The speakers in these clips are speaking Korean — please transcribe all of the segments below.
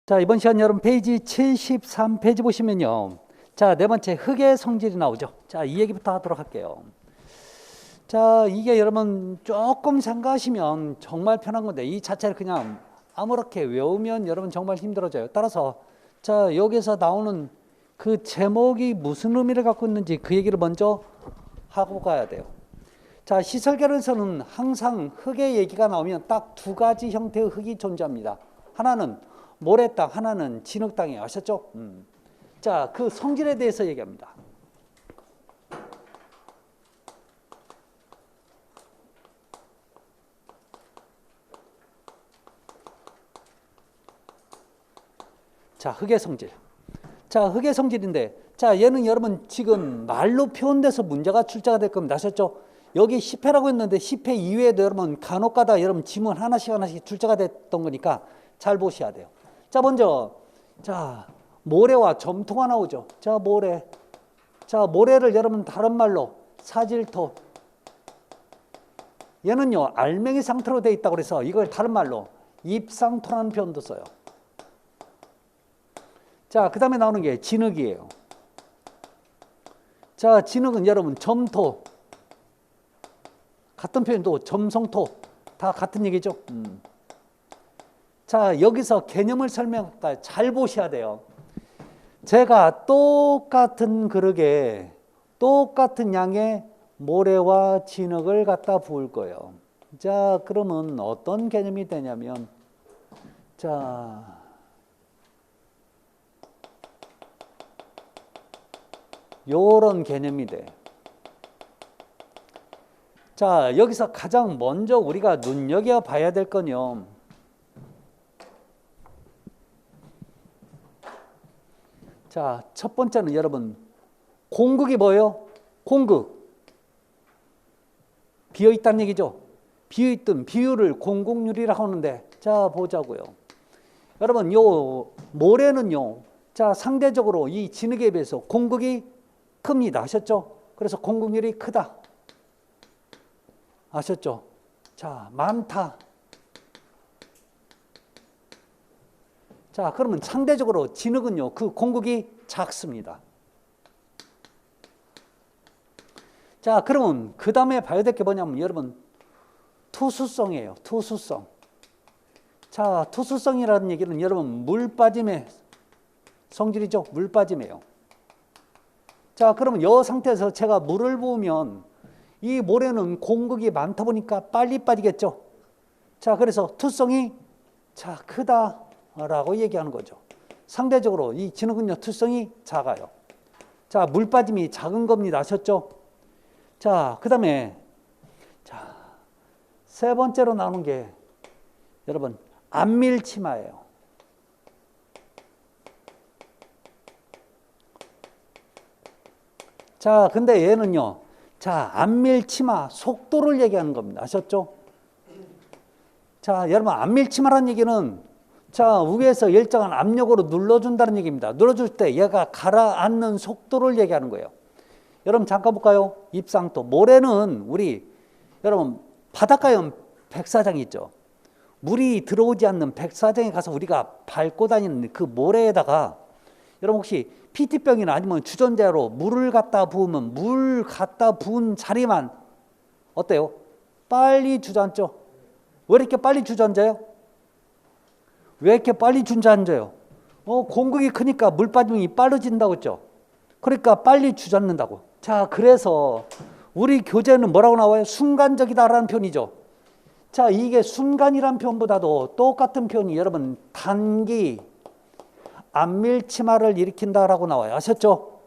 자, 이번 시간 여러분 페이지 73페이지 보시면요. 자, 네 번째 흙의 성질이 나오죠. 자, 이 얘기부터 하도록 할게요. 자, 이게 여러분 조금 생각하시면 정말 편한 건데 이 자체를 그냥 아무렇게 외우면 여러분 정말 힘들어져요. 따라서 자, 여기서 나오는 그 제목이 무슨 의미를 갖고 있는지 그 얘기를 먼저 하고 가야 돼요. 자, 시설계에서는 항상 흙의 얘기가 나오면 딱 두 가지 형태의 흙이 존재합니다. 하나는 모래땅, 하나는 진흙땅이에요. 아셨죠? 자, 그 성질에 대해서 얘기합니다. 자, 흙의 성질. 자, 흙의 성질인데, 자, 얘는 여러분 지금 말로 표현돼서 문제가 출제가 될 겁니다. 아셨죠? 여기 10회라고 했는데 10회 이외에도 여러분 간혹가다 여러분 지문 하나씩 출제가 됐던 거니까 잘 보셔야 돼요. 자, 먼저 자, 모래와 점토가 나오죠. 자, 모래. 자, 모래를 여러분 다른 말로 사질토. 얘는요, 알맹이 상태로 되어 있다고 그래서 이걸 다른 말로 입상토라는 표현도 써요. 자, 그 다음에 나오는 게 진흙이에요. 자, 진흙은 여러분 점토. 같은 표현도 점성토. 다 같은 얘기죠. 자, 여기서 개념을 설명할까요? 잘 보셔야 돼요. 제가 똑같은 그릇에 똑같은 양의 모래와 진흙을 갖다 부을 거예요. 자, 그러면 어떤 개념이 되냐면, 자, 요런 개념이 돼. 자, 여기서 가장 먼저 우리가 눈여겨봐야 될 건요. 자, 첫 번째는 여러분, 공극이 뭐예요? 공극. 비어있다는 얘기죠. 비어있던 비율을 공극률이라고 하는데, 자, 보자고요. 여러분, 요 모래는요, 자, 상대적으로 이 진흙에 비해서 공극이 큽니다. 아셨죠? 그래서 공극률이 크다. 아셨죠? 자, 많다. 자, 그러면 상대적으로 진흙은요, 그 공극이 작습니다. 자, 그러면 그 다음에 봐야 될 게 뭐냐면 여러분, 투수성이에요. 투수성. 자, 투수성이라는 얘기는 여러분, 물 빠짐의 성질이죠. 물 빠짐이에요. 자, 그러면 이 상태에서 제가 물을 부으면 이 모래는 공극이 많다 보니까 빨리 빠지겠죠. 자, 그래서 투성이 자, 크다라고 얘기하는 거죠. 상대적으로 이 진흙은요, 투성이 작아요. 자, 물 빠짐이 작은 겁니다. 아셨죠? 자, 그 다음에 자, 세 번째로 나오는 게 여러분, 안밀치마예요. 자, 근데 얘는요, 자, 안밀치마 속도를 얘기하는 겁니다. 아셨죠? 자, 여러분, 안밀치마라는 얘기는 자, 위에서 일정한 압력으로 눌러준다는 얘기입니다. 눌러줄 때 얘가 가라앉는 속도를 얘기하는 거예요. 여러분, 잠깐 볼까요? 입상토. 모래는 우리, 여러분, 바닷가에 백사장이 있죠. 물이 들어오지 않는 백사장에 가서 우리가 밟고 다니는 그 모래에다가 여러분 혹시 PT병이나 아니면 주전자로 물을 갖다 부으면 물 갖다 부은 자리만 어때요? 빨리 주저앉죠? 왜 이렇게 빨리 주저앉아요? 왜 이렇게 빨리 주저앉아요? 공극이 크니까 물 빠짐이 빠르진다고 했죠? 그러니까 빨리 주저앉는다고. 자, 그래서 우리 교재는 뭐라고 나와요? 순간적이다라는 표현이죠. 자, 이게 순간이란 표현보다도 똑같은 표현이 여러분 단기 안밀치마를 일으킨다라고 나와요. 아셨죠?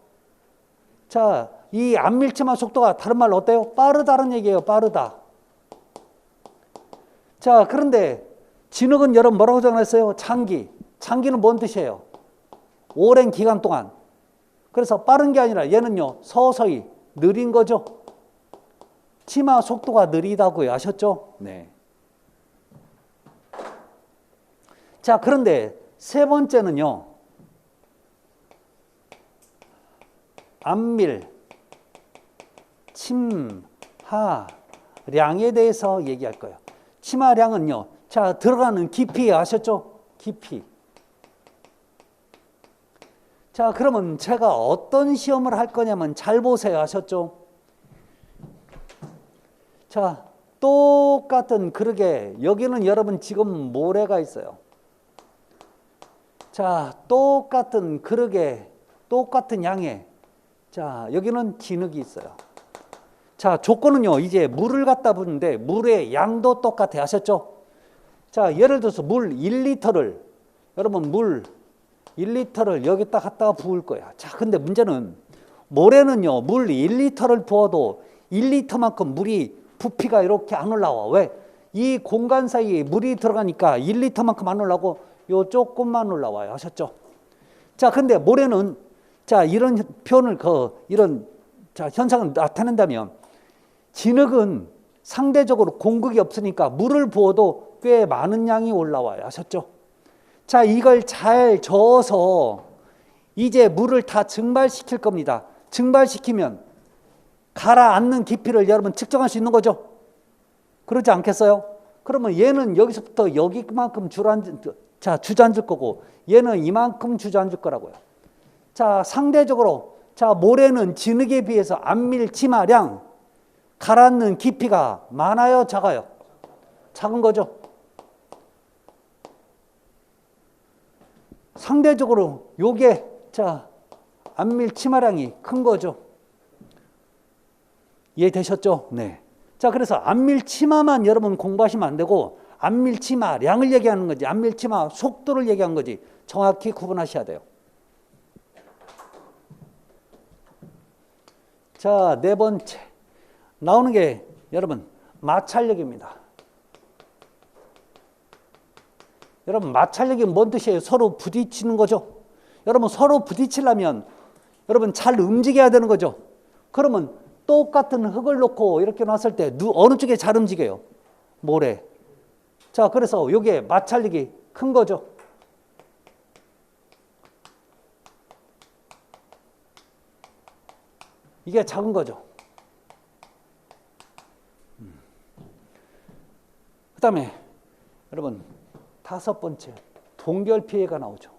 자, 이 안밀치마 속도가 다른 말로 어때요? 빠르다는 얘기예요. 빠르다. 자, 그런데 진흙은 여러분 뭐라고 정했어요? 장기. 장기는 뭔 뜻이에요? 오랜 기간 동안. 그래서 빠른 게 아니라 얘는요, 서서히 느린 거죠. 치마 속도가 느리다고요. 아셨죠? 네. 자, 그런데 세 번째는요, 안밀, 침하량에 대해서 얘기할 거예요. 침하량은요, 자, 들어가는 깊이 아셨죠? 깊이. 자, 그러면 제가 어떤 시험을 할 거냐면 잘 보세요. 아셨죠? 자, 똑같은 그릇에 여기는 여러분 지금 모래가 있어요. 자, 똑같은 그릇에 똑같은 양에 자, 여기는 진흙이 있어요. 자, 조건은요. 이제 물을 갖다 부는데 물의 양도 똑같아요. 아셨죠? 자, 예를 들어서 물 1리터를 여러분 물 1리터를 여기다 갖다가 부을 거야. 자, 근데 문제는 모래는요. 물 1리터를 부어도 1리터만큼 물이 부피가 이렇게 안 올라와. 왜? 이 공간 사이에 물이 들어가니까 1리터만큼 안 올라오고 요 조금만 올라와요. 아셨죠? 자, 근데 모래는 자, 이런 표현을 이런 자, 현상을 나타낸다면 진흙은 상대적으로 공급이 없으니까 물을 부어도 꽤 많은 양이 올라와요. 아셨죠? 자, 이걸 잘 저어서 이제 물을 다 증발시킬 겁니다. 증발시키면 가라앉는 깊이를 여러분 측정할 수 있는 거죠? 그렇지 않겠어요? 그러면 얘는 여기서부터 여기만큼 주저앉을 거고 얘는 이만큼 주저앉을 거라고요. 자, 상대적으로 자, 모래는 진흙에 비해서 안밀치마량 가라앉는 깊이가 많아요, 작아요? 작은 거죠. 상대적으로 요게 자, 안밀치마량이 큰 거죠. 이해되셨죠? 네. 자, 그래서 안밀치마만 여러분 공부하시면 안 되고 안밀치마량을 얘기하는 거지 안밀치마 속도를 얘기하는 거지 정확히 구분하셔야 돼요. 자, 네 번째 나오는 게 여러분 마찰력입니다. 여러분 마찰력이 뭔 뜻이에요? 서로 부딪히는 거죠. 여러분 서로 부딪히려면 여러분 잘 움직여야 되는 거죠. 그러면 똑같은 흙을 놓고 이렇게 놨을 때 어느 쪽에 잘 움직여요? 모래. 자, 그래서 이게 마찰력이 큰 거죠. 이게 작은 거죠. 그 다음에 여러분 다섯 번째 동결 피해가 나오죠.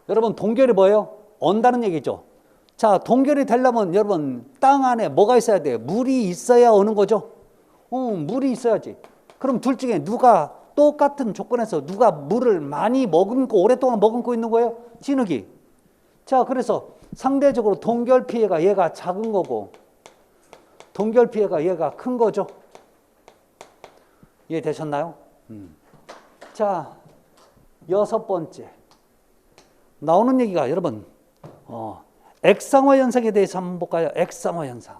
여러분 동결이 뭐예요? 언다는 얘기죠. 자, 동결이 되려면 여러분 땅 안에 뭐가 있어야 돼요? 물이 있어야 오는 거죠. 물이 있어야지. 그럼 둘 중에 누가 똑같은 조건에서 누가 물을 많이 머금고 오랫동안 머금고 있는 거예요? 진흙이. 자, 그래서 상대적으로 동결 피해가 얘가 작은 거고 동결 피해가 얘가 큰 거죠. 이해되셨나요? 자, 여섯 번째 나오는 얘기가 여러분 액상화 현상에 대해서 한번 볼까요? 액상화 현상.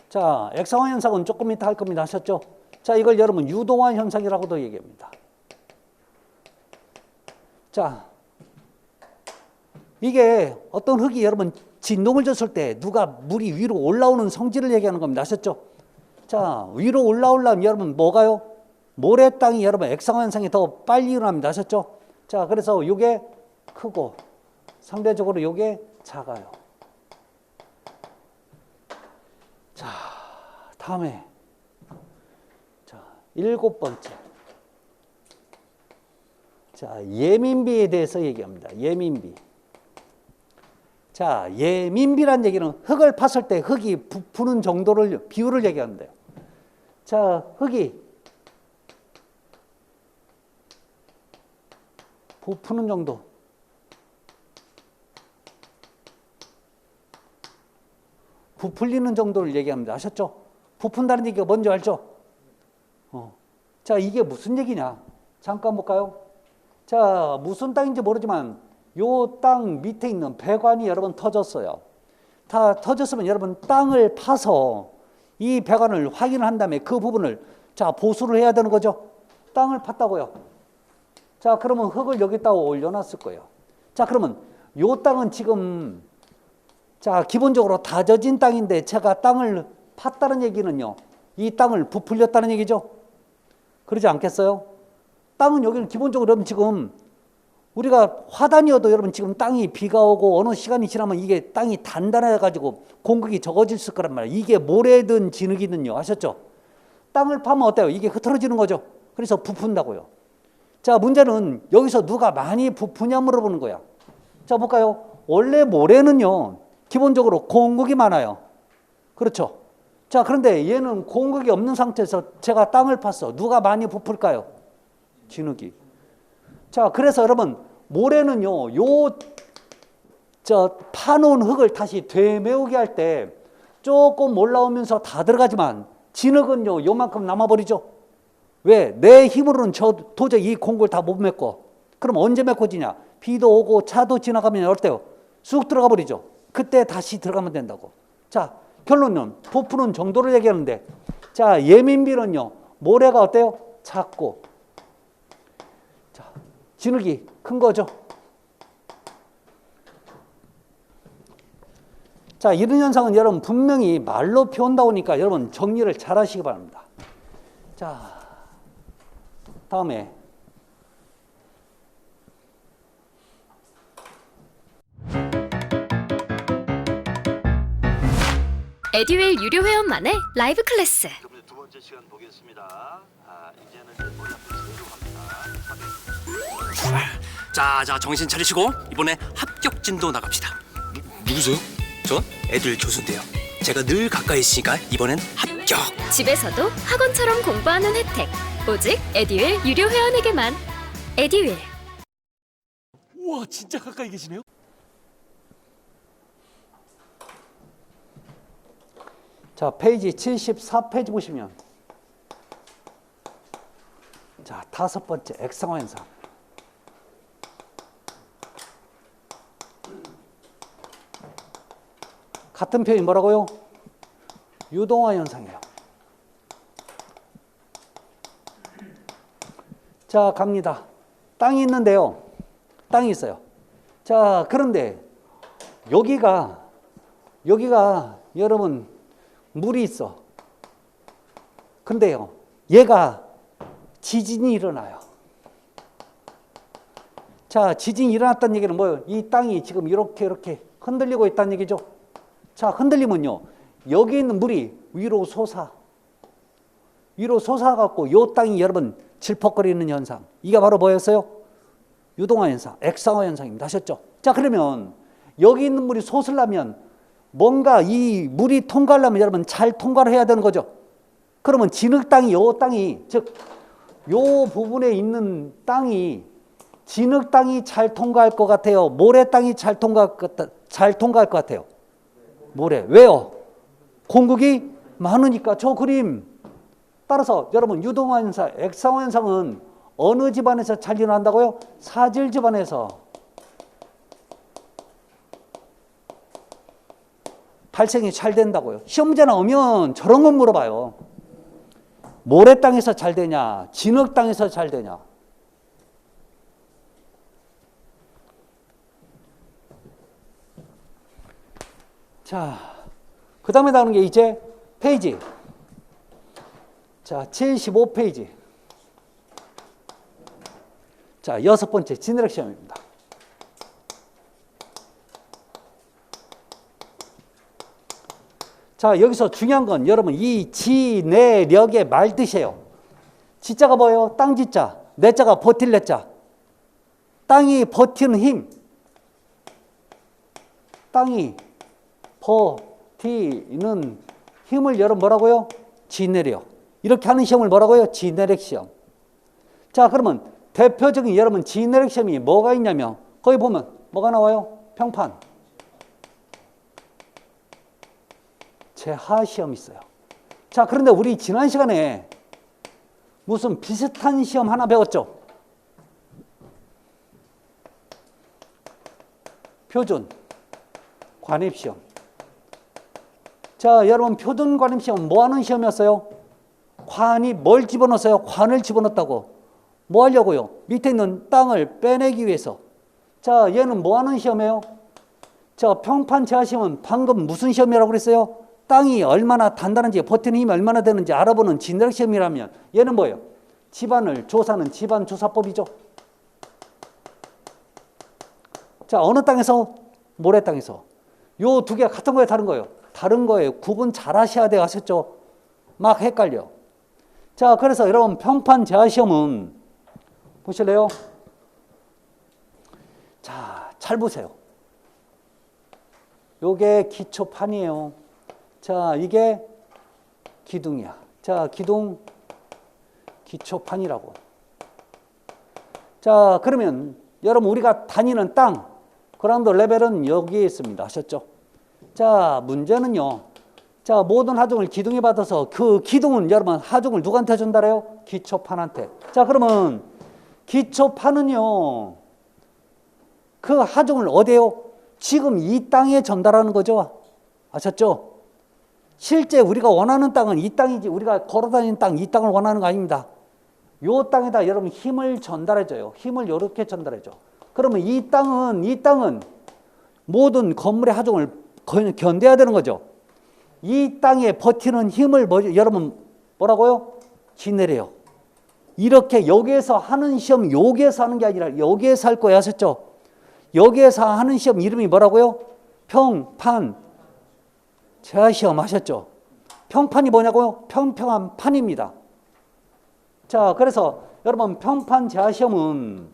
자, 액상화 현상은 조금 이따 할 겁니다. 하셨죠? 자, 이걸 여러분 유동화 현상이라고도 얘기합니다. 자, 이게 어떤 흙이 여러분 진동을 줬을 때 누가 물이 위로 올라오는 성질을 얘기하는 겁니다. 아셨죠? 자, 위로 올라오려면 여러분 뭐가요? 모래 땅이 여러분 액상화 현상이 더 빨리 일어납니다. 아셨죠? 자, 그래서 이게 크고 상대적으로 이게 작아요. 자, 다음에 자, 일곱 번째. 자, 예민비에 대해서 얘기합니다. 예민비. 자, 예민비란 얘기는 흙을 팠을 때 흙이 부푸는 정도를 비율을 얘기하는데요. 자, 흙이 부푸는 정도. 부풀리는 정도를 얘기합니다. 아셨죠? 부푼다는 얘기가 뭔지 알죠? 자, 이게 무슨 얘기냐? 잠깐 볼까요? 자, 무슨 땅인지 모르지만 요 땅 밑에 있는 배관이 여러분 터졌어요. 다 터졌으면 여러분 땅을 파서 이 배관을 확인을 한 다음에 그 부분을 자, 보수를 해야 되는 거죠. 땅을 팠다고요. 자, 그러면 흙을 여기다가 올려놨을 거예요. 자, 그러면 요 땅은 지금 자, 기본적으로 다져진 땅인데 제가 땅을 팠다는 얘기는요. 이 땅을 부풀렸다는 얘기죠. 그러지 않겠어요? 땅은 여기는 기본적으로 여러분 지금 우리가 화단이어도 여러분 지금 땅이 비가 오고 어느 시간이 지나면 이게 땅이 단단해 가지고 공격이 적어질 거란 말이에요. 이게 모래든 진흙이든요. 아셨죠? 땅을 파면 어때요? 이게 흐트러지는 거죠. 그래서 부푼다고요. 자, 문제는 여기서 누가 많이 부푸냐 물어보는 거야. 자, 볼까요? 원래 모래는요, 기본적으로 공극이 많아요. 그렇죠? 자, 그런데 얘는 공극이 없는 상태에서 제가 땅을 팠어. 누가 많이 부풀까요? 진흙이. 자, 그래서 여러분, 모래는요, 파놓은 흙을 다시 되메우게 할 때 조금 올라오면서 다 들어가지만 진흙은요, 요만큼 남아버리죠. 왜? 내 힘으로는 도저히 이 공구를 다 못 메꿔. 그럼 언제 메꿔지냐? 비도 오고 차도 지나가면 어때요? 쑥 들어가 버리죠. 그때 다시 들어가면 된다고. 자, 결론은 부푸는 정도를 얘기하는데, 자, 예민비는요, 모래가 어때요? 작고, 자, 진흙이 큰 거죠. 자, 이런 현상은 여러분 분명히 말로 표현다 보니까 여러분 정리를 잘 하시기 바랍니다. 자, 다음에 에듀윌 유료 회원만의 라이브 클래스. 두 번째 시간 보겠습니다. 이제는 이제 머리 앞에 합니다. 자, 정신 차리시고 이번에 합격진도 나갑시다. 누구세요? 전 애들 교수인데요. 제가 늘 가까이 있으니까 이번엔 합격. 집에서도 학원처럼 공부하는 혜택. 오직 에듀윌 유료 회원에게만. 에듀윌. 우와, 진짜 가까이 계시네요. 자, 페이지 74페이지 보시면, 자, 다섯 번째 액상화 현상. 같은 표현이 뭐라고요? 유동화 현상이에요. 자, 갑니다. 땅이 있는데요. 땅이 있어요. 자, 그런데 여기가 여러분 물이 있어. 근데요, 얘가 지진이 일어나요. 자, 지진이 일어났다는 얘기는 뭐예요? 이 땅이 지금 이렇게 흔들리고 있다는 얘기죠. 자, 흔들리면요, 여기 있는 물이 위로 솟아갖고 요 땅이 여러분 질퍽거리는 현상. 이게 바로 뭐였어요? 유동화 현상, 액상화 현상입니다. 아셨죠? 자, 그러면 여기 있는 물이 솟으려면 뭔가 이 물이 통과하려면 여러분 잘 통과를 해야 되는 거죠. 그러면 진흙 땅이, 요 땅이, 즉, 요 부분에 있는 땅이, 진흙 땅이 잘 통과할 것 같아요? 모래 땅이 잘 통과할 것 같아요? 모래. 왜요? 공극이 많으니까. 저 그림 따라서 여러분 유동화 현상, 액상화 현상은 어느 집안에서 잘 일어난다고요? 사질 집안에서 발생이 잘 된다고요. 시험 문제 나오면 저런 건 물어봐요. 모래 땅에서 잘 되냐? 진흙 땅에서 잘 되냐? 자, 그 다음에 나오는 게 이제 페이지. 자, 75페이지. 자, 여섯 번째 진흙 시험입니다. 자, 여기서 중요한 건 여러분 이 지내력의 말 뜻이에요. 지자가 뭐예요? 땅 지자. 내자가 버틸 내자. 땅이 버티는 힘. 땅이 버티는 힘을 여러분 뭐라고요? 지내력. 이렇게 하는 시험을 뭐라고요? 지내력 시험. 자, 그러면 대표적인 여러분 지내력 시험이 뭐가 있냐면 거기 보면 뭐가 나와요? 평판. 재하 시험이 있어요. 자, 그런데 우리 지난 시간에 무슨 비슷한 시험 하나 배웠죠? 표준 관입 시험. 자, 여러분 표준 관입 시험 뭐 하는 시험이었어요? 관이 뭘 집어넣었어요? 관을 집어넣었다고. 뭐 하려고요? 밑에 있는 땅을 빼내기 위해서. 자, 얘는 뭐 하는 시험이에요? 자, 평판 재하 시험은 방금 무슨 시험이라고 그랬어요? 땅이 얼마나 단단한지, 버티는 힘이 얼마나 되는지 알아보는 진력 시험이라면 얘는 뭐예요? 집안을 조사하는 집안 조사법이죠. 자, 어느 땅에서? 모래 땅에서. 요 두 개가 같은 거예요, 다른 거예요? 다른 거예요. 구분 잘 하셔야 돼요. 아셨죠? 막 헷갈려. 자, 그래서 여러분 평판 재화 시험은 보실래요? 자, 잘 보세요. 요게 기초판이에요. 자, 이게 기둥이야. 자, 기둥 기초판이라고. 자, 그러면 여러분 우리가 다니는 땅 그라운드 레벨은 여기에 있습니다. 아셨죠? 자, 문제는요. 자, 모든 하중을 기둥에 받아서 그 기둥은 여러분 하중을 누구한테 전달해요? 기초판한테. 자, 그러면 기초판은요. 그 하중을 어디에요? 지금 이 땅에 전달하는 거죠. 아셨죠? 실제 우리가 원하는 땅은 이 땅이지 우리가 걸어다니는 땅, 이 땅을 원하는 거 아닙니다. 요 땅에다 여러분 힘을 전달해줘요. 힘을 이렇게 전달해줘. 그러면 이 땅은 모든 건물의 하중을 견뎌야 되는 거죠. 이 땅에 버티는 힘을 여러분 뭐라고요? 지내래요. 이렇게 여기에서 하는 시험 여기에서 하는 게 아니라 여기에서 할 거예요. 아셨죠? 여기에서 하는 시험 이름이 뭐라고요? 평판 재화 시험. 하셨죠? 평판이 뭐냐고요? 평평한 판입니다. 자, 그래서 여러분 평판 재화 시험은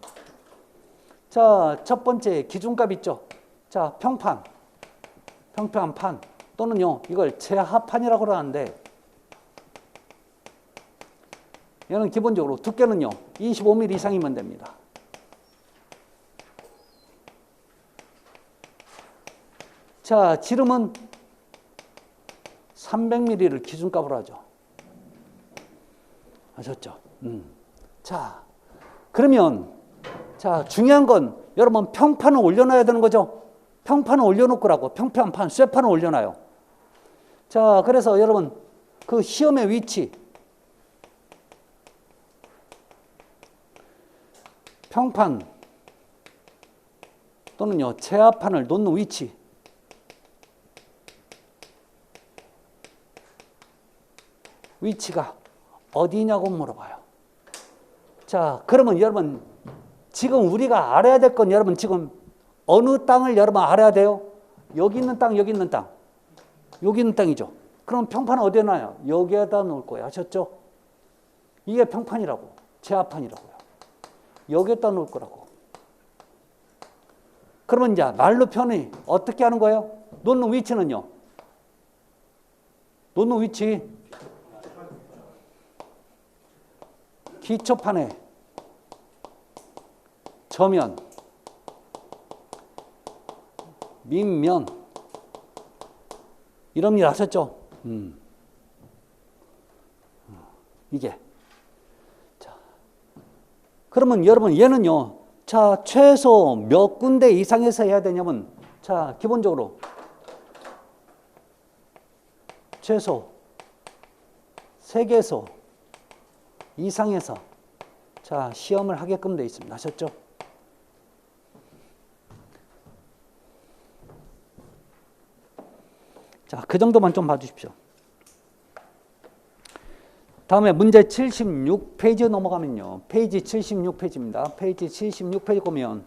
자, 첫 번째 기준값 있죠? 자, 평평한 판 또는요 이걸 재하판이라고 그러는데 얘는 기본적으로 두께는요 25mm 이상이면 됩니다. 자, 지름은 300mm를 기준값으로 하죠. 아셨죠? 자, 그러면 자, 중요한 건 여러분 평판을 올려놔야 되는 거죠. 평판을 올려놓고라고 평평한 판, 쇠판을 올려놔요. 자, 그래서 여러분 그 시험의 위치 평판 또는요 재하판을 놓는 위치가 어디냐고 물어봐요. 자, 그러면 여러분 지금 우리가 알아야 될 건 여러분 지금 어느 땅을 여러분 알아야 돼요? 여기 있는 땅, 여기 있는 땅. 여기 있는 땅이죠. 그럼 평판은 어디에 놔요? 여기에다 놓을 거예요. 아셨죠? 이게 평판이라고. 재하판이라고요. 여기에다 놓을 거라고. 그러면 이제 말로 표현이 어떻게 하는 거예요? 놓는 위치는요? 놓는 위치. 기초판에 저면, 밑면 이런 일 아셨죠? 이게 자, 그러면 여러분 얘는요 자 최소 몇 군데 이상에서 해야 되냐면 자 기본적으로 최소 3개소 이상에서 자 시험을 하게끔 되어 있습니다. 아셨죠? 자, 그 정도만 좀 봐주십시오. 다음에 문제 76페이지 넘어가면요. 페이지 76페이지입니다. 페이지 76페이지 보면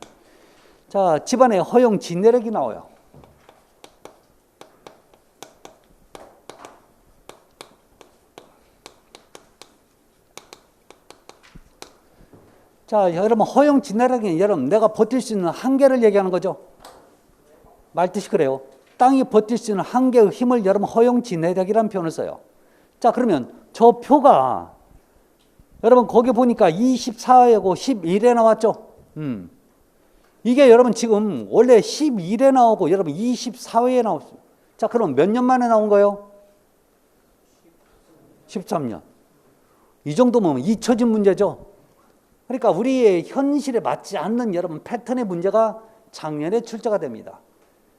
자, 집안의 허용 진내력이 나와요. 자, 여러분 허용 진내력이 여러분 내가 버틸 수 있는 한계를 얘기하는 거죠. 말뜻이 그래요. 땅이 버틸 수 있는 한계의 힘을 여러분 허용 진내력이라는 표현을 써요. 자, 그러면 저 표가 여러분 거기 보니까 24하고 11에 나왔죠. 이게 여러분 지금 원래 11에 나오고 여러분 24회에 나왔어요. 자, 그럼 몇 년 만에 나온 거예요? 13년. 이 정도면 잊혀진 문제죠. 그러니까 우리의 현실에 맞지 않는 여러분 패턴의 문제가 작년에 출제가 됩니다.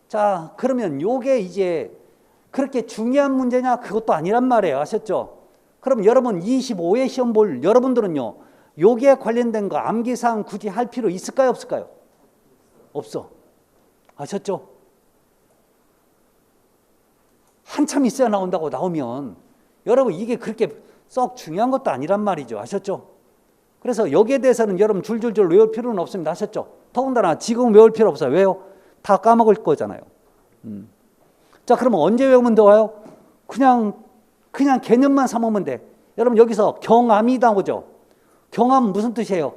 자, 그러면 요게 이제 그렇게 중요한 문제냐? 그것도 아니란 말이에요. 아셨죠? 그럼 여러분 25회 시험 볼 여러분들은요, 요게 관련된 거 암기사항 굳이 할 필요 있을까요? 없을까요? 없어. 아셨죠? 한참 있어야 나온다고 나오면 여러분 이게 그렇게 썩 중요한 것도 아니란 말이죠. 아셨죠? 그래서 여기에 대해서는 여러분 줄줄줄 외울 필요는 없습니다. 아셨죠? 더군다나 지금 외울 필요 없어요. 왜요? 다 까먹을 거잖아요. 자, 그러면 언제 외우면 좋아요? 그냥 개념만 삼으면 돼. 여러분 여기서 경암이 나오죠. 경암 무슨 뜻이에요?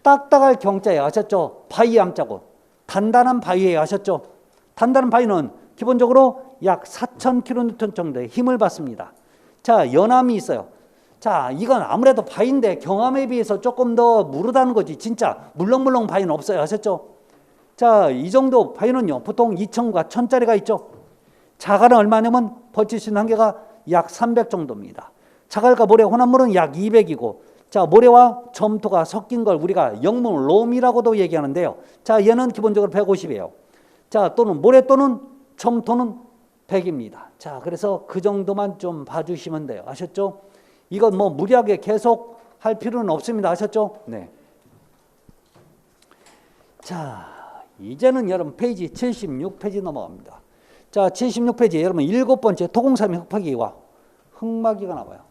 딱딱할 경자예요. 아셨죠? 바위 암자고. 단단한 바위예요. 아셨죠? 단단한 바위는 기본적으로 약 4,000kN 정도의 힘을 받습니다. 자, 연암이 있어요. 자, 이건 아무래도 바위인데 경암에 비해서 조금 더 무르다는 거지. 진짜 물렁물렁 바위는 없어요. 아셨죠? 자, 이 정도 바위는요, 보통 2,000과 1,000짜리가 있죠. 자갈은 얼마냐면 버칠 수 있는 한계가 약 300 정도입니다. 자갈과 모래 혼합물은 약 200이고, 자, 모래와 점토가 섞인 걸 우리가 영문 롬이라고도 얘기하는데요. 자, 얘는 기본적으로 150이에요. 자, 또는 모래 또는 점토는 100입니다. 자, 그래서 그 정도만 좀 봐주시면 돼요. 아셨죠? 이건 뭐 무리하게 계속 할 필요는 없습니다. 아셨죠? 네. 자, 이제는 여러분 페이지 76페이지 넘어갑니다. 자, 76페이지 여러분 7번째 토공삼이 흙파기와 흙마기가 나와요.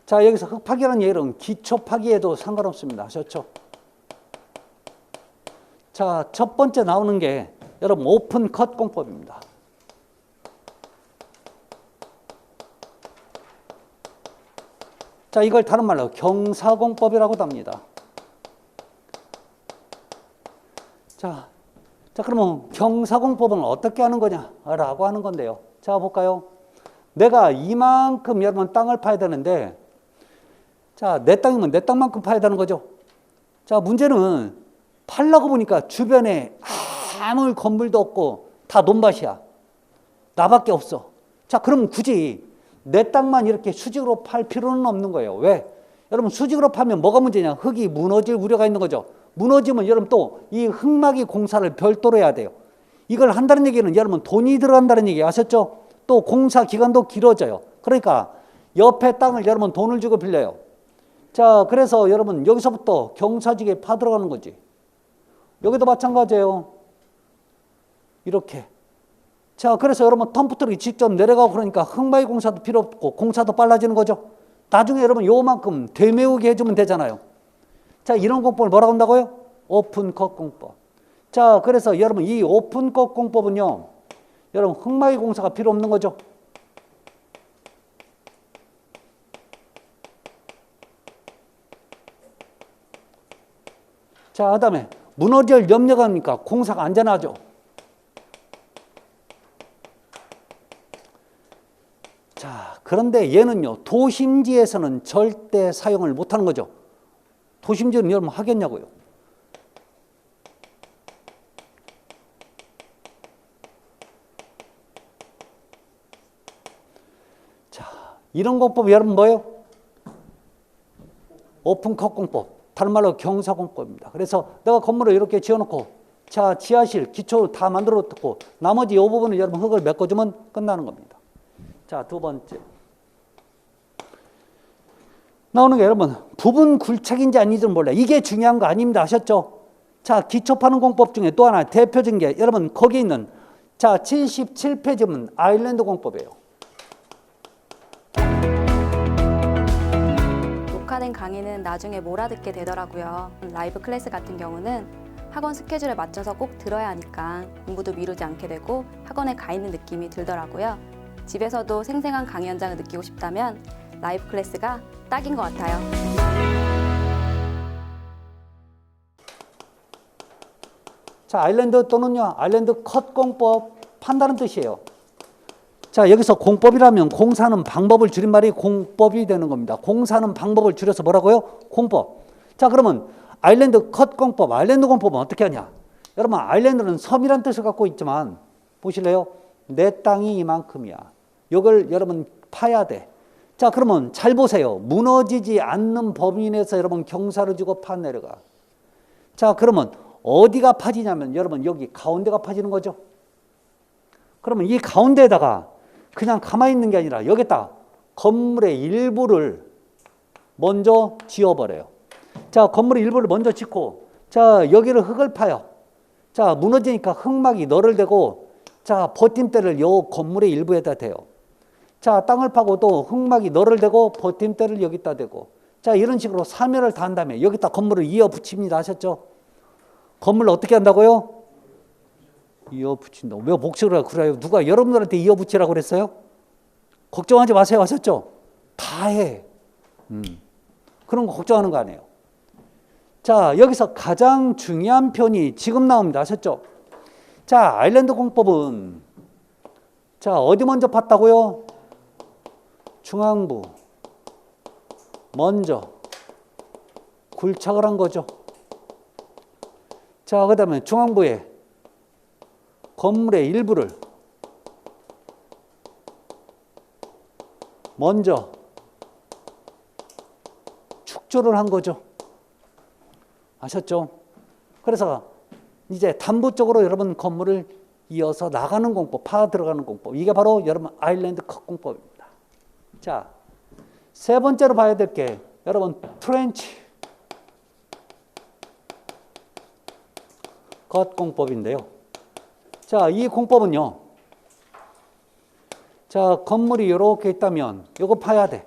자, 여기서 흙파기라는 얘기는 기초파기에도 상관없습니다. 아셨죠? 자, 첫 번째 나오는 게 여러분 오픈 컷 공법입니다. 자, 이걸 다른 말로 경사공법이라고도 합니다. 자, 그러면 경사공법은 어떻게 하는 거냐라고 하는 건데요. 자, 볼까요? 내가 이만큼 여러분 땅을 파야 되는데, 자, 내 땅이면 내 땅만큼 파야 되는 거죠. 자, 문제는 팔라고 보니까 주변에 아무 건물도 없고 다 논밭이야. 나밖에 없어. 자, 그럼 굳이 내 땅만 이렇게 수직으로 팔 필요는 없는 거예요. 왜? 여러분 수직으로 파면 뭐가 문제냐? 흙이 무너질 우려가 있는 거죠. 무너지면 여러분 또 이 흙막이 공사를 별도로 해야 돼요. 이걸 한다는 얘기는 여러분 돈이 들어간다는 얘기 아셨죠? 또 공사 기간도 길어져요. 그러니까 옆에 땅을 여러분 돈을 주고 빌려요. 자, 그래서 여러분 여기서부터 경사지게 파 들어가는 거지. 여기도 마찬가지예요. 이렇게. 자, 그래서 여러분 덤프트럭이 직접 내려가고 그러니까 흙마이 공사도 필요 없고 공사도 빨라지는 거죠. 나중에 여러분 요만큼 되메우게 해주면 되잖아요. 자, 이런 공법을 뭐라고 한다고요? 오픈 컷 공법. 자, 그래서 여러분 이 오픈 컷 공법은요, 여러분 흙마이 공사가 필요 없는 거죠. 자, 그다음에 무너질 염려가 있으니까 공사가 안전하죠. 자, 그런데 얘는요, 도심지에서는 절대 사용을 못하는 거죠. 도심지는 여러분 하겠냐고요. 자, 이런 공법 여러분 뭐예요? 오픈 컷 공법. 다른 말로 경사공법입니다. 그래서 내가 건물을 이렇게 지어놓고, 자, 지하실, 기초 다 만들어 놓고, 나머지 이 부분을 여러분 흙을 메꿔주면 끝나는 겁니다. 자, 두 번째. 나오는 게 여러분, 부분 굴착인지 아닌지는 몰라요. 이게 중요한 거 아닙니다. 아셨죠? 자, 기초 파는 공법 중에 또 하나 대표적인 게 여러분, 거기 있는, 자, 77페이지면 아일랜드 공법이에요. 녹화된 강의는 나중에 몰아듣게 되더라고요. 라이브 클래스 같은 경우는 학원 스케줄에 맞춰서 꼭 들어야 하니까 공부도 미루지 않게 되고 학원에 가 있는 느낌이 들더라고요. 집에서도 생생한 강의 현장을 느끼고 싶다면 라이브 클래스가 딱인 것 같아요. 자, 아일랜드 또는요, 아일랜드 컷 공법 판다는 뜻이에요. 자, 여기서 공법이라면 공사는 방법을 줄인 말이 공법이 되는 겁니다. 공사는 방법을 줄여서 뭐라고요? 공법. 자, 그러면 아일랜드 컷 공법, 아일랜드 공법은 어떻게 하냐? 여러분, 아일랜드는 섬이란 뜻을 갖고 있지만 보실래요? 내 땅이 이만큼이야. 이걸 여러분 파야 돼. 자, 그러면 잘 보세요. 무너지지 않는 범위 내에서 여러분 경사를 주고 파 내려가. 자, 그러면 어디가 파지냐면 여러분 여기 가운데가 파지는 거죠. 그러면 이 가운데에다가 그냥 가만히 있는 게 아니라 여기다 건물의 일부를 먼저 지어버려요. 자, 건물의 일부를 먼저 짓고, 자, 여기를 흙을 파요. 자, 무너지니까 흙막이 너를 대고, 자, 버팀대를 요 건물의 일부에다 대요. 자, 땅을 파고 또 흙막이 너를 대고 버팀대를 여기다 대고. 자, 이런 식으로 사면을 다한 다음에 여기다 건물을 이어 붙입니다. 아셨죠? 건물을 어떻게 한다고요? 이어 붙인다. 왜 복식을 그래요? 누가 여러분들한테 이어 붙이라고 그랬어요? 걱정하지 마세요. 하셨죠? 다 해. 그런 거 걱정하는 거 아니에요. 자, 여기서 가장 중요한 편이 지금 나옵니다. 아셨죠? 자, 아일랜드 공법은 자, 어디 먼저 팠다고요? 중앙부 먼저 굴착을 한 거죠. 자, 그 다음에 중앙부에 건물의 일부를 먼저 축조를 한 거죠. 아셨죠? 그래서 이제 단부 쪽으로 여러분 건물을 이어서 나가는 공법, 파 들어가는 공법. 이게 바로 여러분 아일랜드 컷 공법입니다. 자, 세 번째로 봐야 될 게 여러분 트렌치 컷 공법인데요. 자, 이 공법은요. 자, 건물이 이렇게 있다면 요거 파야 돼.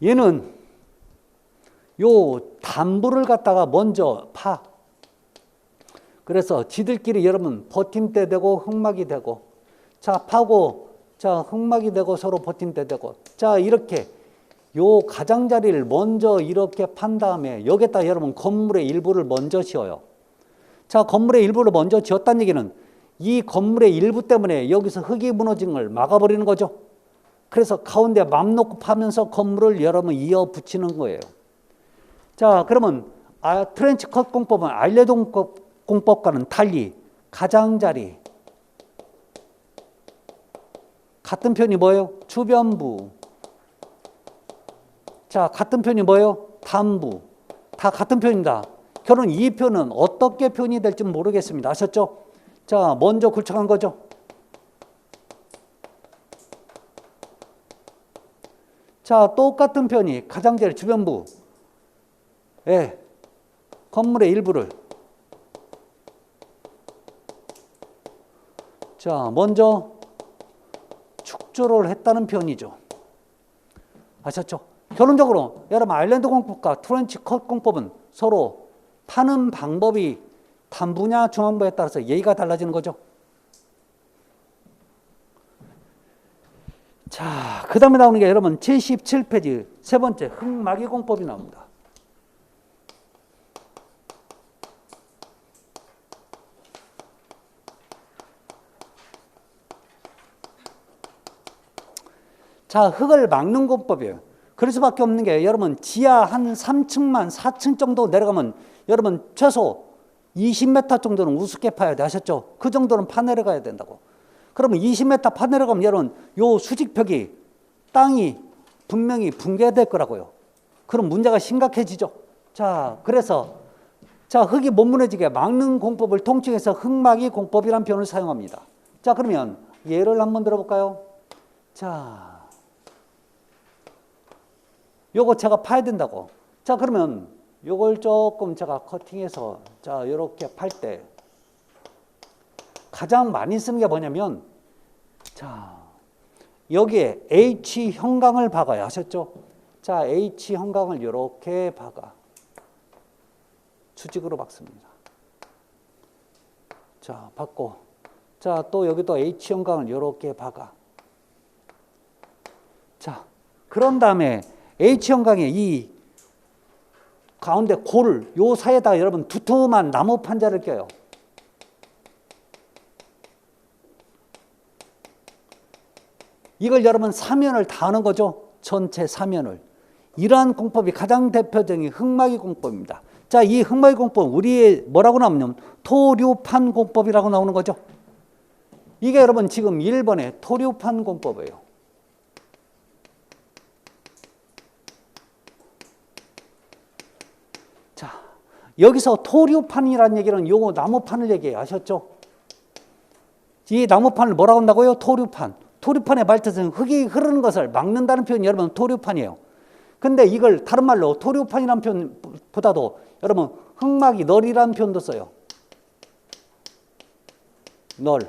얘는 요 단부를 갖다가 먼저 파. 그래서 지들끼리 여러분 버팀대 되고 흙막이 되고, 자, 파고, 자, 흙막이 되고 서로 버팀대 되고, 자, 이렇게 요 가장자리를 먼저 이렇게 판 다음에 여기다 여러분 건물의 일부를 먼저 지어요. 자, 건물의 일부를 먼저 지었다는 얘기는 이 건물의 일부 때문에 여기서 흙이 무너진 걸 막아버리는 거죠. 그래서 가운데 맘 놓고 파면서 건물을 여러분 이어 붙이는 거예요. 자, 그러면 트렌치 컷 공법은 아일랜드 공법과는 달리 가장자리 같은 편이 뭐예요? 주변부. 자, 같은 편이 뭐예요? 단부. 다 같은 편입니다. 결혼 이 편은 어떻게 편이 될지 모르겠습니다. 아셨죠? 자, 먼저 굴착한 거죠. 자, 똑같은 편이 가장자리 주변부. 예, 건물의 일부를 자, 먼저 축조를 했다는 편이죠. 아셨죠? 결론적으로 여러분 아일랜드 공법과 트렌치 컷 공법은 서로 파는 방법이 단부냐 중앙부에 따라서 예의가 달라지는 거죠. 자, 그 다음에 나오는 게 여러분 77페이지 세 번째 흙막이 공법이 나옵니다. 자, 흙을 막는 공법이에요. 그럴 수밖에 없는 게 여러분 지하 한 3층만 4층 정도 내려가면 여러분 최소 20m 정도는 우습게 파야 돼. 아셨죠? 그 정도는 파 내려가야 된다고. 그러면 20m 파 내려가면 여러분 요 수직벽이 땅이 분명히 붕괴될 거라고요. 그럼 문제가 심각해지죠. 자, 그래서 자, 흙이 못 무너지게 막는 공법을 통칭해서 흙막이 공법이라는 표현을 사용합니다. 자, 그러면 예를 한번 들어볼까요? 자, 요거 제가 파야 된다고. 자, 그러면 요걸 조금 제가 커팅해서 자, 요렇게 팔 때 가장 많이 쓰는 게 뭐냐면 자, 여기에 H 형광을 박아요. 아셨죠? 자, H 형광을 요렇게 박아. 수직으로 박습니다. 자, 박고. 자, 또 여기도 H 형광을 요렇게 박아. 자, 그런 다음에 H 형광에 이 가운데 골, 요 사이에다가 여러분 두툼한 나무 판자를 껴요. 이걸 여러분 사면을 다 하는 거죠. 전체 사면을. 이러한 공법이 가장 대표적인 흙막이 공법입니다. 자, 이 흙막이 공법 우리의 뭐라고 나오냐면 토류판 공법이라고 나오는 거죠. 이게 여러분 지금 1번의 토류판 공법이에요. 자, 여기서 토류판이라는 얘기는 요거 나무판을 얘기해요. 아셨죠? 이 나무판을 뭐라고 한다고요? 토류판. 토류판의 말뜻은 흙이 흐르는 것을 막는다는 표현이 여러분 토류판이에요. 근데 이걸 다른 말로 토류판이라는 표현보다도 여러분 흙막이 널이라는 표현도 써요. 널.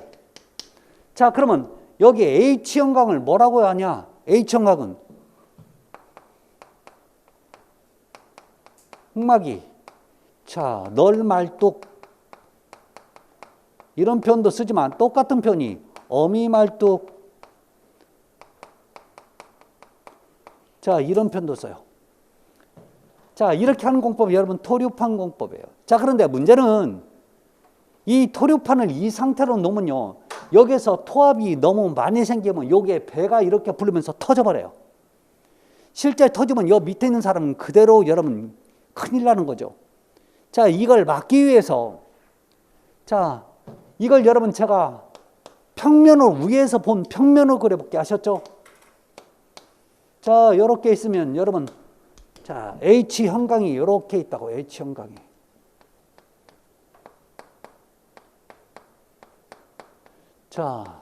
자, 그러면 여기 H형광을 뭐라고 하냐? H형광은 흑막이. 자, 널말뚝. 이런 표현도 쓰지만 똑같은 표현이 어미말뚝. 자, 이런 표현도 써요. 자, 이렇게 하는 공법이 여러분 토류판 공법이에요. 자, 그런데 문제는 이 토류판을 이 상태로 놓으면요, 여기서 토합이 너무 많이 생기면 여기에 배가 이렇게 부르면서 터져버려요. 실제 터지면 여 밑에 있는 사람은 그대로 여러분 큰일 나는 거죠. 자, 이걸 막기 위해서, 자, 이걸 여러분 제가 평면을 위에서 본 평면을 그려볼게. 아셨죠? 자, 이렇게 있으면 여러분, 자, H형광이 이렇게 있다고. H형광이. 자,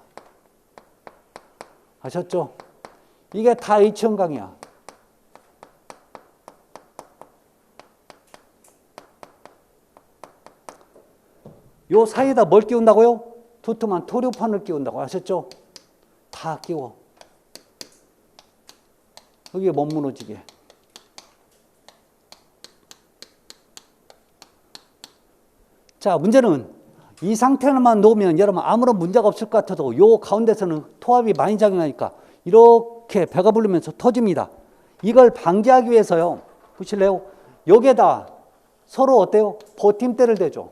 아셨죠? 이게 다 H형광이야. 요 사이에다 뭘 끼운다고요? 두툼한 토류판을 끼운다고. 아셨죠? 다 끼워. 여기에 못 무너지게. 자, 문제는 이 상태만 놓으면 여러분 아무런 문제가 없을 것 같아도 요 가운데서는 토합이 많이 작용하니까 이렇게 배가 부르면서 터집니다. 이걸 방지하기 위해서요, 보실래요? 여기에다 서로 어때요? 버팀대를 대죠.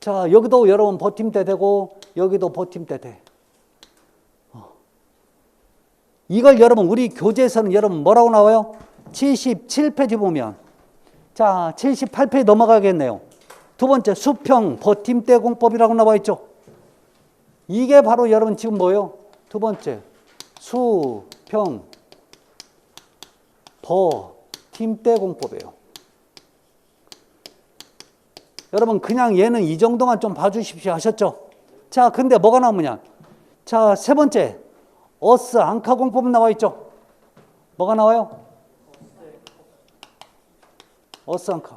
자, 여기도 여러분 버팀대 대고 여기도 버팀대 대. 이걸 여러분 우리 교재에서는 여러분 뭐라고 나와요? 77페이지 보면, 자, 78페이지 넘어가겠네요. 두 번째 수평 버팀대 공법이라고 나와 있죠. 이게 바로 여러분 지금 뭐예요? 두 번째 수평 버팀대 공법이에요. 여러분 그냥 얘는 이 정도만 좀 봐주십시오. 하셨죠? 자, 근데 뭐가 나오느냐? 자, 세 번째 어스 앙카 공법은 나와 있죠. 뭐가 나와요? 어스 앙카.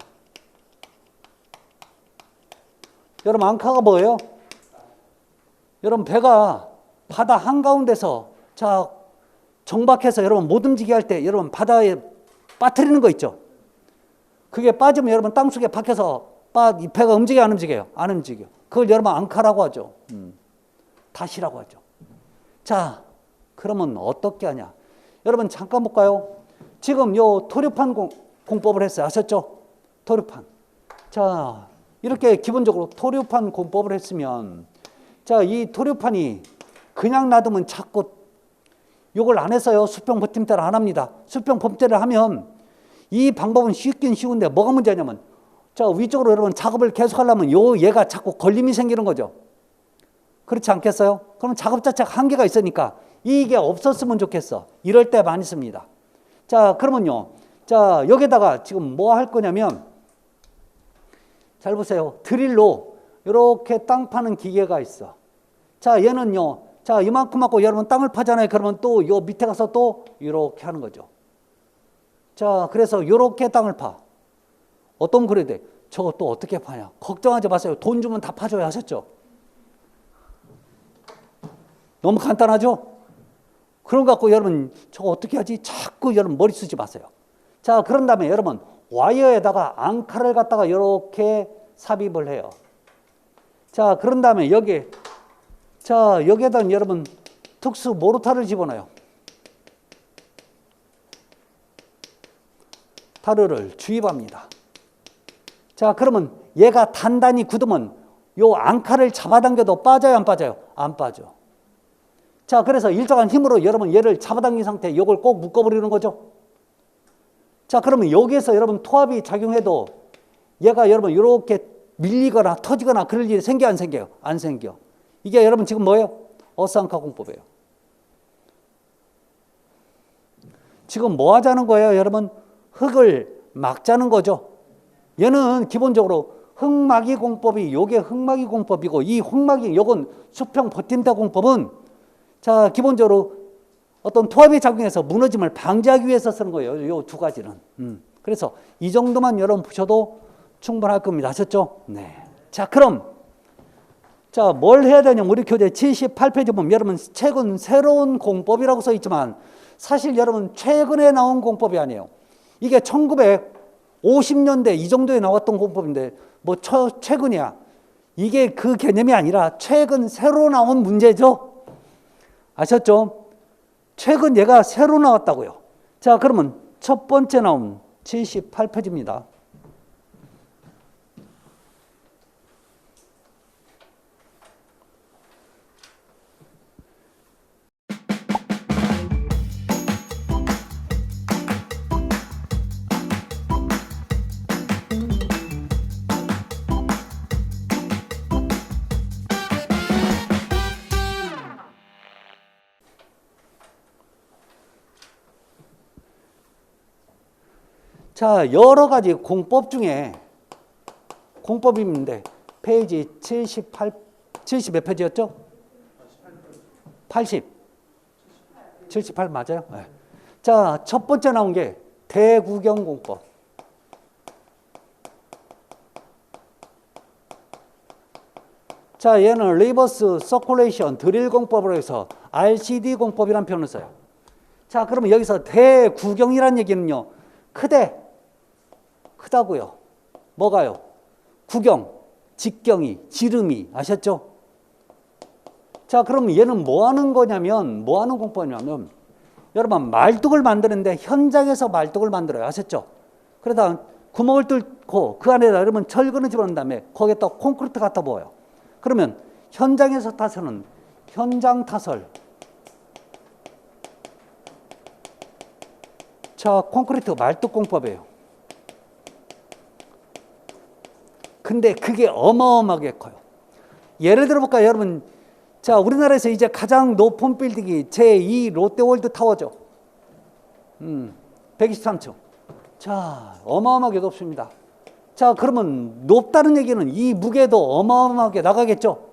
여러분 앙카가 뭐예요? 여러분 배가 바다 한가운데서 자 정박해서 여러분 못 움직이게 할 때 여러분 바다에 빠뜨리는 거 있죠. 그게 빠지면 여러분 땅속에 박혀서 이 배가 움직여 안 움직여요? 안 움직여. 그걸 여러분 앙카라고 하죠. 다시라고 하죠. 자, 그러면 어떻게 하냐? 여러분 잠깐 볼까요? 지금 요 토류판 공법을 했어요. 아셨죠? 토류판. 자, 이렇게 기본적으로 토류판 공법을 했으면, 자, 이 토류판이 그냥 놔두면 자꾸 요걸 안 해서요, 수평 버팀대를 안 합니다. 수평 버팀대를 하면 이 방법은 쉽긴 쉬운데 뭐가 문제냐면, 자, 위쪽으로 여러분 작업을 계속 하려면 얘가 자꾸 걸림이 생기는 거죠. 그렇지 않겠어요? 그럼 작업 자체가 한계가 있으니까 이게 없었으면 좋겠어. 이럴 때 많이 씁니다. 자, 그러면요. 자, 여기다가 지금 뭐 할 거냐면, 잘 보세요. 드릴로 이렇게 땅 파는 기계가 있어. 자, 얘는요. 자, 이만큼 하고 여러분 땅을 파잖아요. 그러면 또 요 밑에 가서 또 이렇게 하는 거죠. 자, 그래서 이렇게 땅을 파. 어떤 그래야 돼? 저거 또 어떻게 파냐? 걱정하지 마세요. 돈 주면 다 파줘야. 하셨죠? 너무 간단하죠? 그런 거 갖고 여러분 저거 어떻게 하지? 자꾸 여러분 머리 쓰지 마세요. 자, 그런 다음에 여러분 와이어에다가 앙카를 갖다가 이렇게 삽입을 해요. 자, 그런 다음에 여기에다 여러분 특수 모르타를 집어넣어요. 타르를 주입합니다. 자, 그러면 얘가 단단히 굳으면 요 앙카를 잡아당겨도 빠져요, 안 빠져요? 안 빠져. 자, 그래서 일정한 힘으로 여러분 얘를 잡아당긴 상태에 요걸 꼭 묶어버리는 거죠. 자, 그러면 여기에서 여러분 토합이 작용해도 얘가 여러분 이렇게 밀리거나 터지거나 그럴 일이 생겨, 안 생겨요? 안 생겨. 이게 여러분 지금 뭐예요? 어스앙카 공법이에요. 지금 뭐 하자는 거예요, 여러분? 흙을 막자는 거죠. 얘는 기본적으로 흙막이 공법이, 요게 흙막이 공법이고, 이 흙막이, 요건 수평 버틴다 공법은, 자, 기본적으로 어떤 토합이 작용해서 무너짐을 방지하기 위해서 쓰는 거예요. 요 두 가지는. 그래서 이 정도만 여러분 보셔도 충분할 겁니다. 아셨죠? 네. 자, 그럼 자, 뭘 해야 되냐면 우리 교재 78페이지 보면 여러분 최근 새로운 공법이라고 써 있지만 사실 여러분 최근에 나온 공법이 아니에요. 이게 1950년대 이 정도에 나왔던 공법인데 뭐 최근이야. 이게 그 개념이 아니라 최근 새로 나온 문제죠. 아셨죠? 최근 얘가 새로 나왔다고요. 자, 그러면 첫 번째 나온 78페이지입니다. 자, 여러 가지 공법 중에 공법이 있는데 페이지 70 몇 페이지였죠? 80. 78 맞아요? 네. 자, 첫 번째 나온 게 대구경 공법. 자, 얘는 리버스 서큘레이션 드릴 공법으로 해서 RCD 공법이라는 표현을 써요. 자, 그러면 여기서 대구경이라는 얘기는요, 크다고요. 뭐가요? 구경, 직경이, 지름이. 아셨죠? 자, 그럼 얘는 뭐 하는 거냐면, 뭐 하는 공법이냐면, 여러분, 말뚝을 만드는데 현장에서 말뚝을 만들어요. 아셨죠? 그러다 구멍을 뚫고 그 안에다 여러분 철근을 집어넣은 다음에 거기에다 콘크리트 갖다 부어요. 그러면 현장에서 타설은 현장 타설. 자, 콘크리트 말뚝 공법이에요. 근데 그게 어마어마하게 커요. 예를 들어 볼까요, 여러분? 자, 우리나라에서 이제 가장 높은 빌딩이 제2 롯데월드 타워죠. 123층. 자, 어마어마하게 높습니다. 자, 그러면 높다는 얘기는 이 무게도 어마어마하게 나가겠죠?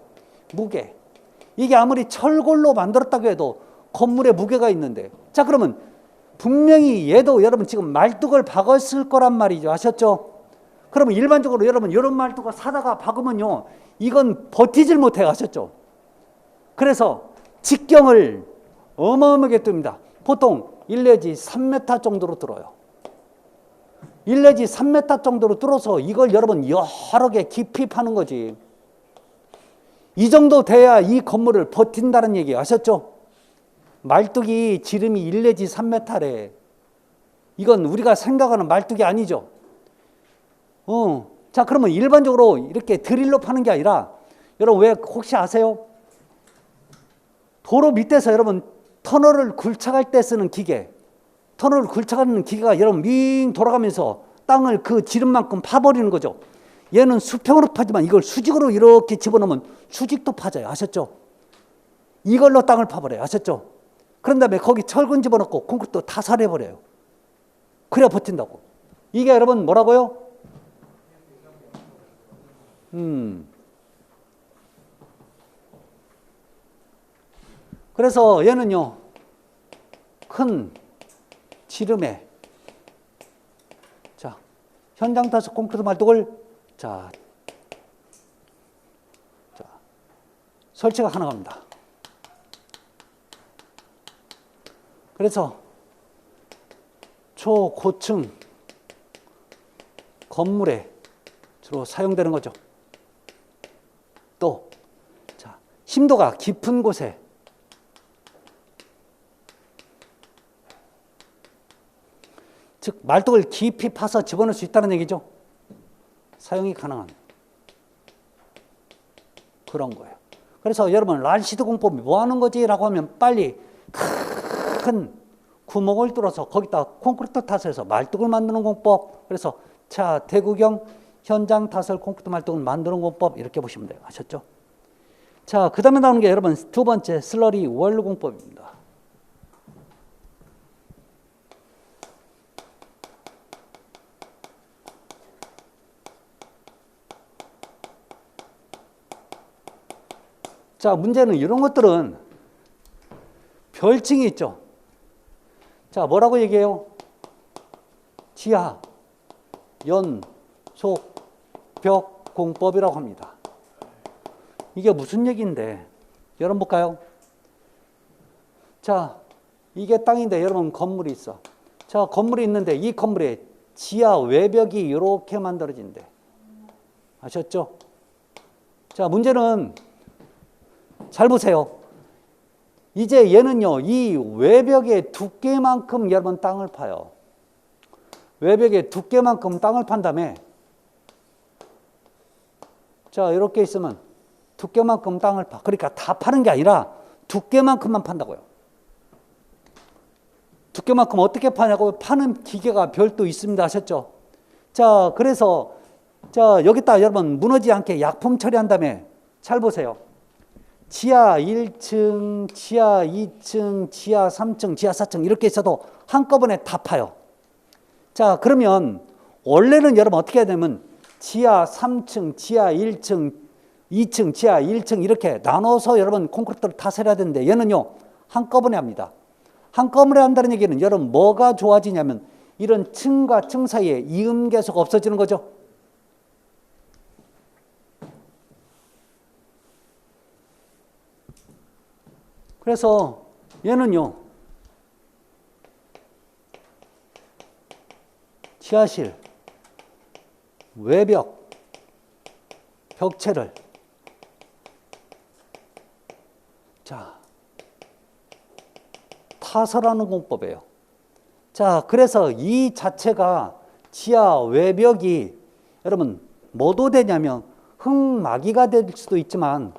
무게. 이게 아무리 철골로 만들었다고 해도 건물에 무게가 있는데. 자, 그러면 분명히 얘도 여러분 지금 말뚝을 박았을 거란 말이죠. 아셨죠? 그러면 일반적으로 여러분 이런 말뚝을 사다가 박으면요, 이건 버티질 못해요. 아셨죠? 그래서 직경을 어마어마하게 뜹니다. 보통 1 내지 3m 정도로 들어요. 1 내지 3m 정도로 뚫어서 이걸 여러분 여러 개 깊이 파는 거지. 이 정도 돼야 이 건물을 버틴다는 얘기 아셨죠? 말뚝이 지름이 1 내지 3m래. 이건 우리가 생각하는 말뚝이 아니죠. 자, 그러면 일반적으로 이렇게 드릴로 파는 게 아니라, 여러분 왜 혹시 아세요? 도로 밑에서 여러분 터널을 굴착할 때 쓰는 기계, 터널을 굴착하는 기계가 여러분 윙 돌아가면서 땅을 그 지름만큼 파버리는 거죠. 얘는 수평으로 파지만 이걸 수직으로 이렇게 집어넣으면 수직도 파져요. 아셨죠? 이걸로 땅을 파버려요. 아셨죠? 그런 다음에 거기 철근 집어넣고 콘크리트 타살해버려요. 그래야 버틴다고. 이게 여러분 뭐라고요? 그래서 얘는요, 큰 지름에, 자, 현장 타설 콘크리트 말뚝을 자, 설치가 가능합니다. 그래서 초고층 건물에 주로 사용되는 거죠. 또, 자, 심도가 깊은 곳에, 즉 말뚝을 깊이 파서 집어넣을 수 있다는 얘기죠. 사용이 가능한 그런 거예요. 그래서 여러분 RCD 공법이 뭐 하는 거지? 라고 하면 빨리 큰 구멍을 뚫어서 거기다 콘크리트 타설해서 말뚝을 만드는 공법. 그래서 자, 대구경 현장 타설 콘크리트 말뚝을 만드는 공법, 이렇게 보시면 돼요. 아셨죠? 자, 그 다음에 나오는 게 여러분 두 번째 슬러리 월 공법입니다. 자, 문제는 이런 것들은 별칭이 있죠. 자, 뭐라고 얘기해요? 지하, 연, 속, 벽 공법이라고 합니다. 이게 무슨 얘기인데? 여러분 볼까요? 자, 이게 땅인데 여러분 건물이 있어. 자, 건물이 있는데 이 건물에 지하 외벽이 이렇게 만들어진대. 아셨죠? 자, 문제는 잘 보세요. 이제 얘는요, 이 외벽의 두께만큼 여러분 땅을 파요. 외벽의 두께만큼 땅을 판 다음에, 자, 이렇게 있으면 두께만큼 땅을 파. 그러니까 다 파는 게 아니라 두께만큼만 판다고요. 두께만큼 어떻게 파냐고? 파는 기계가 별도 있습니다. 아셨죠? 자, 그래서 자, 여기다 여러분 무너지지 않게 약품 처리한 다음에 잘 보세요. 지하 1층, 지하 2층, 지하 3층, 지하 4층 이렇게 있어도 한꺼번에 다 파요. 자, 그러면 원래는 여러분 어떻게 해야 되면 지하 3층, 지하 1층, 2층, 지하 1층 이렇게 나눠서 여러분 콘크리트를 타설해야 되는데 얘는요 한꺼번에 합니다. 한꺼번에 한다는 얘기는 여러분 뭐가 좋아지냐면 이런 층과 층 사이에 이음 계속 없어지는 거죠. 그래서 얘는요 지하실 외벽 벽체를 자 타설하는 공법이에요. 자, 그래서 이 자체가 지하 외벽이 여러분 뭐도 되냐면 흙막이가 될 수도 있지만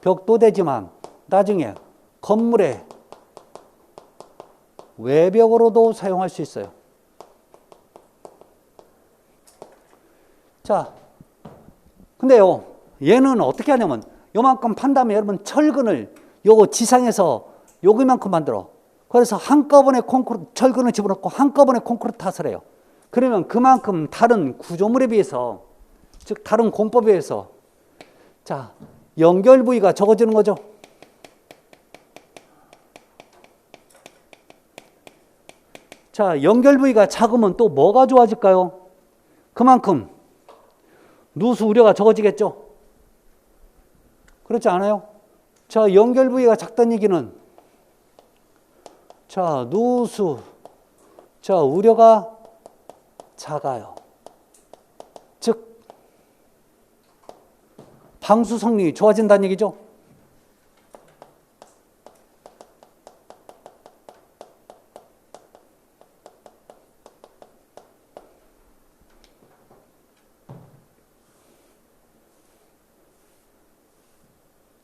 벽도 되지만 나중에 건물의 외벽으로도 사용할 수 있어요. 자, 근데요 얘는 어떻게 하냐면 요만큼 판 다음에 여러분 철근을 요거 지상에서 여기만큼 만들어. 그래서 한꺼번에 철근을 집어넣고 한꺼번에 콘크리트 탓을 해요. 그러면 그만큼 다른 구조물에 비해서, 즉 다른 공법에 비해서 자 연결 부위가 적어지는 거죠. 자, 연결 부위가 작으면 또 뭐가 좋아질까요? 그만큼 누수 우려가 적어지겠죠. 그렇지 않아요? 자, 연결 부위가 작다는 얘기는 자, 누수, 자, 우려가 작아요. 즉, 방수 성능이 좋아진다는 얘기죠.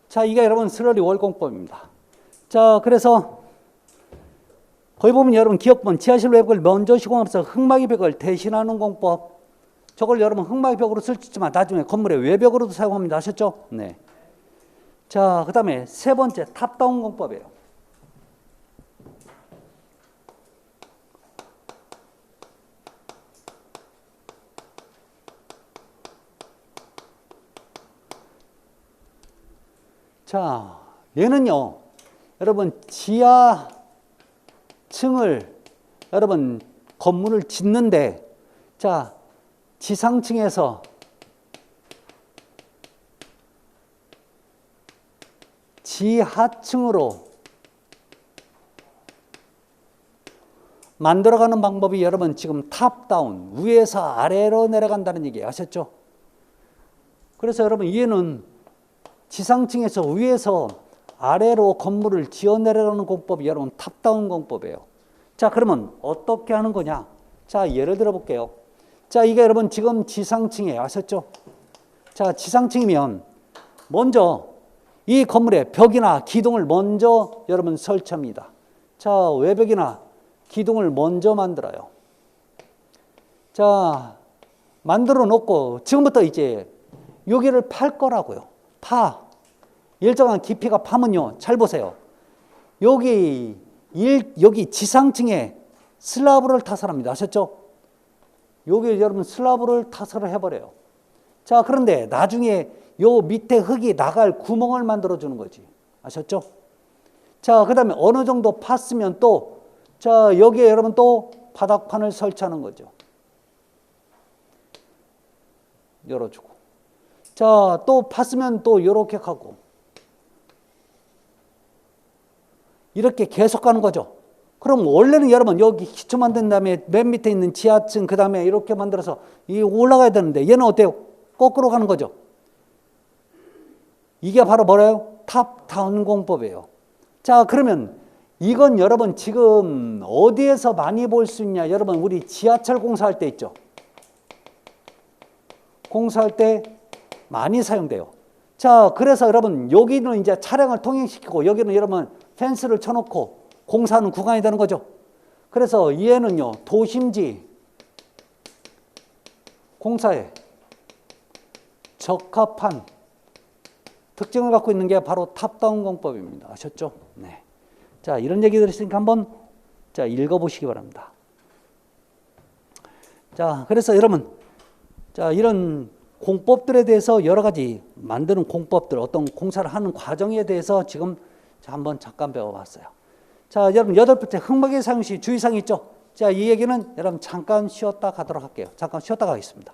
자, 이게 여러분 스러리 월공법입니다. 자, 그래서 거기 보면 여러분 기억본 지하실 외벽을 먼저 시공하면서 흙막이 벽을 대신하는 공법. 저걸 여러분 흙막이 벽으로 쓸 수 있지만 나중에 건물의 외벽으로도 사용합니다. 아셨죠? 네. 자, 그 다음에 세 번째 탑다운 공법이에요. 자, 얘는요, 여러분 지하층을 여러분 건물을 짓는데, 자, 지상층에서 지하층으로 만들어가는 방법이 여러분 지금 탑다운, 위에서 아래로 내려간다는 얘기 아셨죠? 그래서 여러분 이해는 지상층에서 위에서 아래로 건물을 지어 내려가는 공법이 여러분 탑다운 공법이에요. 자, 그러면 어떻게 하는 거냐? 자, 예를 들어 볼게요. 자, 이게 여러분 지금 지상층이에요. 아셨죠? 자, 지상층이면 먼저 이 건물에 벽이나 기둥을 먼저 여러분 설치합니다. 자, 외벽이나 기둥을 먼저 만들어요. 자, 만들어 놓고 지금부터 이제 여기를 팔 거라고요. 일정한 깊이가 파면요. 잘 보세요. 여기 지상층에 슬라브를 타설합니다. 아셨죠? 여기 여러분 슬라브를 타설을 해버려요. 자, 그런데 나중에 요 밑에 흙이 나갈 구멍을 만들어 주는 거지. 아셨죠? 자, 그 다음에 어느 정도 팠으면 또, 자, 여기에 여러분 또 바닥판을 설치하는 거죠. 열어주고. 자, 또 팠으면 또 이렇게 가고. 이렇게 계속 가는 거죠. 그럼 원래는 여러분 여기 기초 만든 다음에 맨 밑에 있는 지하층 그 다음에 이렇게 만들어서 이 올라가야 되는데 얘는 어때요? 거꾸로 가는 거죠. 이게 바로 뭐래요? 탑다운 공법이에요. 자, 그러면 이건 여러분 지금 어디에서 많이 볼 수 있냐? 여러분 우리 지하철 공사할 때 있죠. 공사할 때 많이 사용돼요. 자, 그래서 여러분 여기는 이제 차량을 통행시키고 여기는 여러분 펜스를 쳐놓고 공사하는 구간이 되는 거죠. 그래서 얘는요 도심지 공사에 적합한 특징을 갖고 있는 게 바로 탑다운 공법입니다. 아셨죠? 네. 자, 이런 얘기들 있으니까 한번 자 읽어보시기 바랍니다. 자, 그래서 여러분 자 이런 공법들에 대해서 여러 가지 만드는 공법들 어떤 공사를 하는 과정에 대해서 지금 한번 잠깐 배워봤어요. 자, 여러분 8번째 흙막의 사용 시 주의사항이 있죠. 자, 이 얘기는 여러분 잠깐 쉬었다 가도록 할게요. 잠깐 쉬었다 가겠습니다.